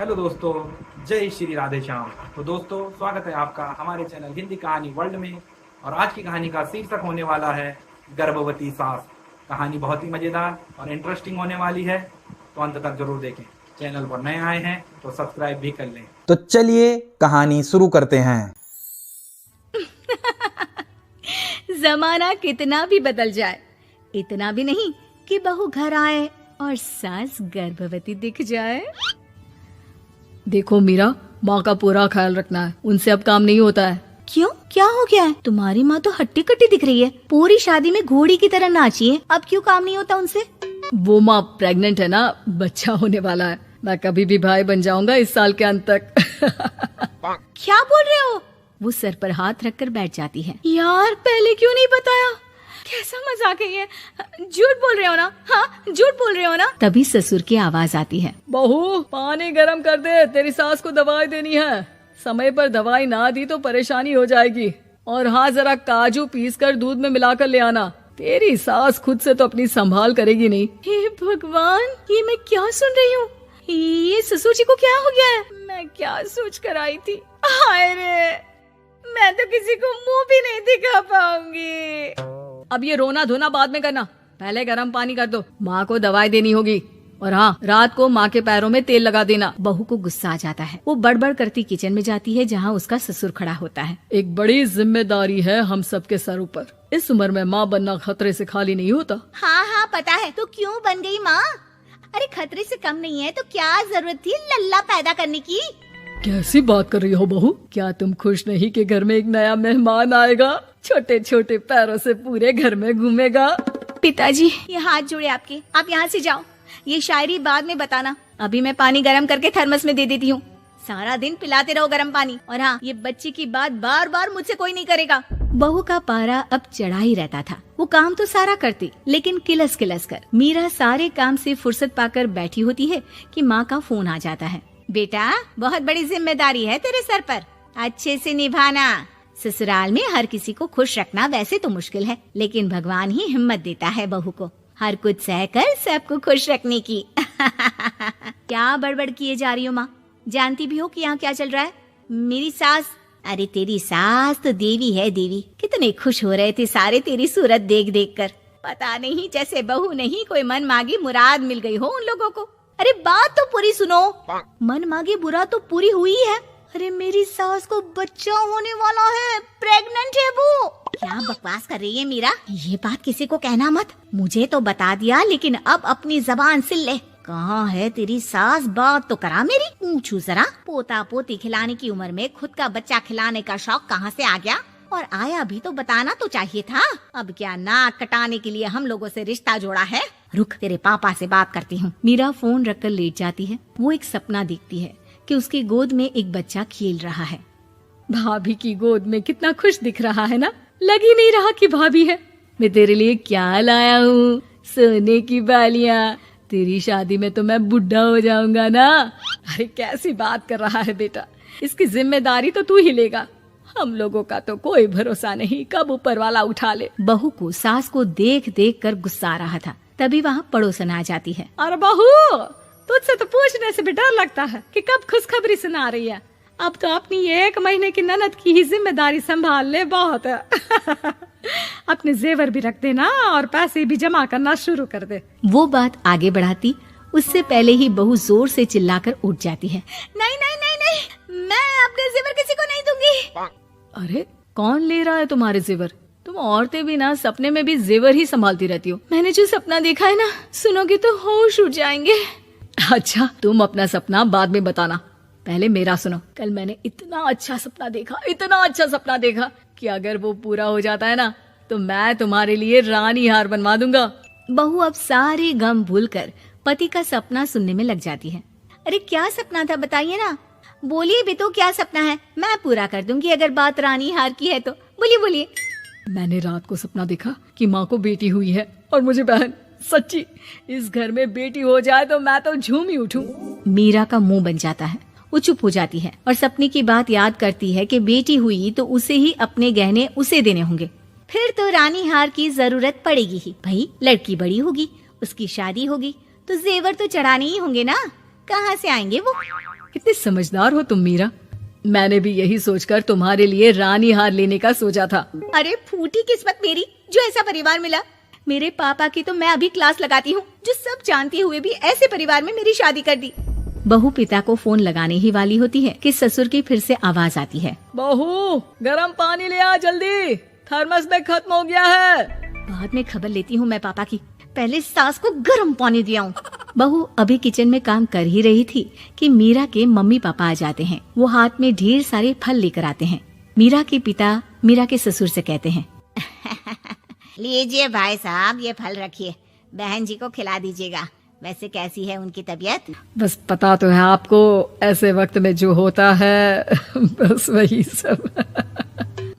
Hello दोस्तों, जय श्री राधे श्याम। तो दोस्तों, स्वागत है आपका हमारे चैनल हिंदी कहानी वर्ल्ड में। और आज की कहानी का शीर्षक होने वाला है गर्भवती सास। कहानी बहुत ही मज़ेदार और इंटरेस्टिंग होने वाली है, तो अंत तक जरूर देखें। चैनल पर नए आए हैं तो सब्सक्राइब भी कर लें। तो चलिए कहानी शुरू करते हैं। जमाना कितना भी बदल जाए, इतना भी नहीं कि बहू घर आए और सास गर्भवती दिख जाए। देखो मीरा, माँ का पूरा ख्याल रखना है, उनसे अब काम नहीं होता है। क्यों, क्या हो गया है? तुम्हारी माँ तो हट्टी कट्टी दिख रही है, पूरी शादी में घोड़ी की तरह नाची है, अब क्यों काम नहीं होता उनसे? वो माँ प्रेग्नेंट है ना, बच्चा होने वाला है। मैं कभी भी भाई बन जाऊंगा इस साल के अंत तक। क्या बोल रहे हो? वो सर पर हाथ रखकर बैठ जाती है। यार, पहले क्यों नहीं बताया? कैसा मजाक है ये? झूठ बोल रहे हो ना? हाँ, झूठ बोल रहे हो ना? तभी ससुर की आवाज आती है। बहू, पानी गरम कर दे, तेरी सास को दवाई देनी है। समय पर दवाई ना दी तो परेशानी हो जाएगी। और हाँ, जरा काजू पीस कर दूध में मिलाकर ले आना। तेरी सास खुद से तो अपनी संभाल करेगी नहीं। हे भगवान, ये मैं क्या सुन रही हूँ? ये ससुर जी को क्या हो गया है? मैं क्या सोच कर आई थी? हाय रे, मैं तो किसी को मुंह भी नहीं दिखा पाऊंगी। अब ये रोना धोना बाद में करना, पहले गर्म पानी कर दो, माँ को दवाई देनी होगी। और हाँ, रात को माँ के पैरों में तेल लगा देना। बहू को गुस्सा आ जाता है, वो बड़बड़ करती किचन में जाती है जहाँ उसका ससुर खड़ा होता है। एक बड़ी जिम्मेदारी है हम सबके सर ऊपर। इस उम्र में माँ बनना खतरे से खाली नहीं होता। हाँ हाँ पता है, तो क्यों बन गई माँ? अरे खतरे से कम नहीं है तो क्या जरूरत थी लल्ला पैदा करने की? कैसी बात कर रही हो बहू? क्या तुम खुश नहीं कि घर में एक नया मेहमान आएगा, छोटे छोटे पैरों से पूरे घर में घूमेगा? पिताजी, ये हाथ जोड़े आपके, आप यहाँ से जाओ। ये शायरी बाद में बताना, अभी मैं पानी गरम करके थर्मस में दे देती हूँ। सारा दिन पिलाते रहो गरम पानी। और हाँ, ये बच्ची की बात बार बार मुझसे कोई नहीं करेगा। बहू का पारा अब चढ़ा ही रहता था। वो काम तो सारा करती, लेकिन किलस किलस कर। मीरा सारे काम से फुर्सत पाकर बैठी होती है कि माँ का फोन आ जाता है। बेटा, बहुत बड़ी जिम्मेदारी है तेरे सर पर, अच्छे से निभाना। ससुराल में हर किसी को खुश रखना वैसे तो मुश्किल है, लेकिन भगवान ही हिम्मत देता है बहू को हर कुछ सहकर सबको खुश रखने की। क्या बड़बड़ किए जा रही हो माँ? जानती भी हो कि यहाँ क्या चल रहा है? मेरी सास, अरे तेरी सास तो देवी है देवी। कितने खुश हो रहे थे सारे तेरी सूरत देख देख कर। पता नहीं जैसे बहू नहीं कोई मन मांगी मुराद मिल गई हो उन लोगों को। अरे बात तो पूरी सुनो। मन मांगी बुरा तो पूरी हुई है। अरे मेरी सास को बच्चा होने वाला है, प्रेग्नेंट है वो। क्या बकवास कर रही है मीरा? ये बात किसी को कहना मत। मुझे तो बता दिया, लेकिन अब अपनी जबान सिल ले। कहाँ है तेरी सास? बात तो करा मेरी। पूछू जरा, पोता पोती खिलाने की उम्र में खुद का बच्चा खिलाने का शौक कहाँ से आ गया? और आया भी तो बताना तो चाहिए था। अब क्या नाक कटाने के लिए हम लोगों से रिश्ता जोड़ा है? रुक, तेरे पापा से बात करती हूँ। मीरा फोन रखकर लेट जाती है। वो एक सपना देखती है कि उसकी गोद में एक बच्चा खेल रहा है। भाभी की गोद में कितना खुश दिख रहा है ना, लग ही नहीं रहा कि भाभी है। मैं तेरे लिए क्या लाया हूँ, सोने की बालियाँ। तेरी शादी में तो मैं बुढ़ा हो जाऊंगा ना। अरे कैसी बात कर रहा है बेटा, इसकी जिम्मेदारी तो तू ही लेगा। हम लोगों का तो कोई भरोसा नहीं, कब ऊपर वाला उठा ले। बहू को सास को देख देख कर गुस्सा आ रहा था। तभी वहाँ पड़ोसन आ जाती है। अरे बहू, तुझसे तो पूछने से भी डर लगता है कि कब खुशखबरी सुना रही है। अब तो अपनी 1 महीने की ननद की ही जिम्मेदारी संभाल ले, बहुत है। अपने जेवर भी रख देना और पैसे भी जमा करना शुरू कर दे। वो बात आगे बढ़ाती, उससे पहले ही बहू जोर से चिल्लाकर उठ जाती है। नहीं नहीं नहीं नहीं, मैं अपने जेवर किसी को नहीं दूंगी। अरे कौन ले रहा है तुम्हारे जेवर? तुम औरतें भी ना सपने में भी जेवर ही संभालती रहती हो। मैंने जो सपना देखा है ना, सुनोगे तो होश उड़ जाएंगे। अच्छा, तुम अपना सपना बाद में बताना, पहले मेरा सुनो। कल मैंने इतना अच्छा सपना देखा कि अगर वो पूरा हो जाता है ना, तो मैं तुम्हारे लिए रानी हार बनवा दूंगा। बहू अब सारे गम भूलकर पति का सपना सुनने में लग जाती है। अरे क्या सपना था, बताइए ना। बोलिए भी तो, क्या सपना है? मैं पूरा कर दूंगी अगर बात रानी हार की है तो। बोलिए बोलिए। मैंने रात को सपना देखा कि माँ को बेटी हुई है और मुझे बहन। सच्ची, इस घर में बेटी हो जाए तो मैं तो झूम ही उठूं। मीरा का मुंह बन जाता है। वो चुप हो जाती है और सपने की बात याद करती है कि बेटी हुई तो उसे ही अपने गहने उसे देने होंगे। फिर तो रानी हार की जरूरत पड़ेगी ही। भाई, लड़की बड़ी होगी, उसकी शादी होगी तो जेवर तो चढ़ाने ही होंगे ना, कहाँ से आएंगे वो? कितने समझदार हो तुम मीरा। मैंने भी यही सोचकर तुम्हारे लिए रानी हार लेने का सोचा था। अरे फूटी किस्मत मेरी जो ऐसा परिवार मिला। मेरे पापा की तो मैं अभी क्लास लगाती हूँ, जो सब जानते हुए भी ऐसे परिवार में मेरी शादी कर दी। बहू पिता को फोन लगाने ही वाली होती है कि ससुर की फिर से आवाज आती है, बहू गर्म पानी ले आ जल्दी, थर्मस में खत्म हो गया है। बाद में खबर लेती हूँ मैं पापा की, पहले सास को गर्म पानी दिया हूँ। बहू अभी किचन में काम कर ही रही थी कि मीरा के मम्मी पापा आ जाते हैं। वो हाथ में ढेर सारे फल लेकर आते हैं। मीरा के पिता मीरा के ससुर से कहते हैं, लीजिए भाई साहब, ये फल रखिए, बहन जी को खिला दीजिएगा। वैसे कैसी है उनकी तबीयत? बस पता तो है आपको, ऐसे वक्त में जो होता है बस वही सब।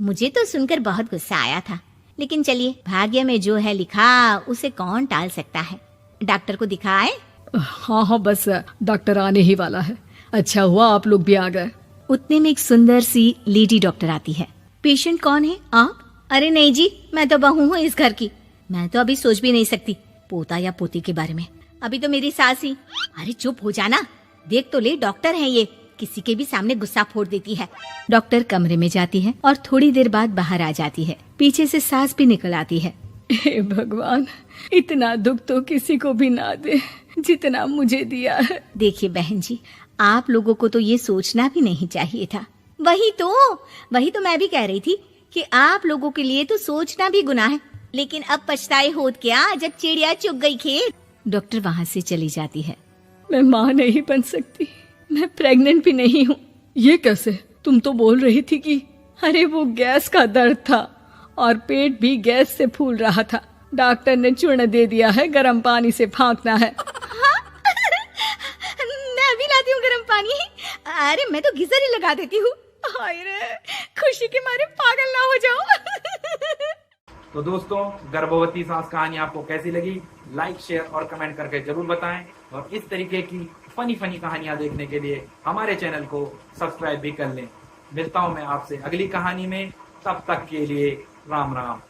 मुझे तो सुनकर बहुत गुस्सा आया था, लेकिन चलिए, भाग्य में जो है लिखा उसे कौन टाल सकता है। डॉक्टर को दिखाए? हाँ हाँ, बस डॉक्टर आने ही वाला है। अच्छा हुआ आप लोग भी आ गए। उतने में एक सुंदर सी लेडी डॉक्टर आती है। पेशेंट कौन है आप? अरे नहीं जी, मैं तो बहू हूँ इस घर की। मैं तो अभी सोच भी नहीं सकती पोता या पोती के बारे में, अभी तो मेरी सास ही। अरे चुप हो जाना, देख तो ले, डॉक्टर है ये, किसी के भी सामने गुस्सा फोड़ देती है। डॉक्टर कमरे में जाती है और थोड़ी देर बाद बाहर आ जाती है। पीछे से सास भी निकल आती है। हे भगवान, इतना दुख तो किसी को भी ना दे जितना मुझे दिया है। देखिए बहन जी, आप लोगों को तो ये सोचना भी नहीं चाहिए था। वही तो मैं भी कह रही थी कि आप लोगों के लिए तो सोचना भी गुनाह है, लेकिन अब पछताए होत क्या जब चिड़िया चुग गई खेत। डॉक्टर वहाँ से चली जाती है। मैं माँ नहीं बन सकती, मैं प्रेग्नेंट भी नहीं हूँ। ये कैसे? तुम तो बोल रही थी कि अरे वो गैस का दर्द था और पेट भी गैस से फूल रहा था। डॉक्टर ने चूर्ण दे दिया है, गर्म पानी से फांकना है। हाँ? मैं भी लाती हूँ गर्म पानी। अरे मैं तो गीजर ही लगा देती हूँ। अरे खुशी के मारे पागल ना हो जाओ। तो दोस्तों, गर्भवती सास कहानी आपको कैसी लगी? लाइक, शेयर और कमेंट करके जरूर बताएं। और इस तरीके की फनी कहानियां देखने के लिए हमारे चैनल को सब्सक्राइब भी कर लें। मिलता हूं मैं आपसे अगली कहानी में, तब तक के लिए राम राम।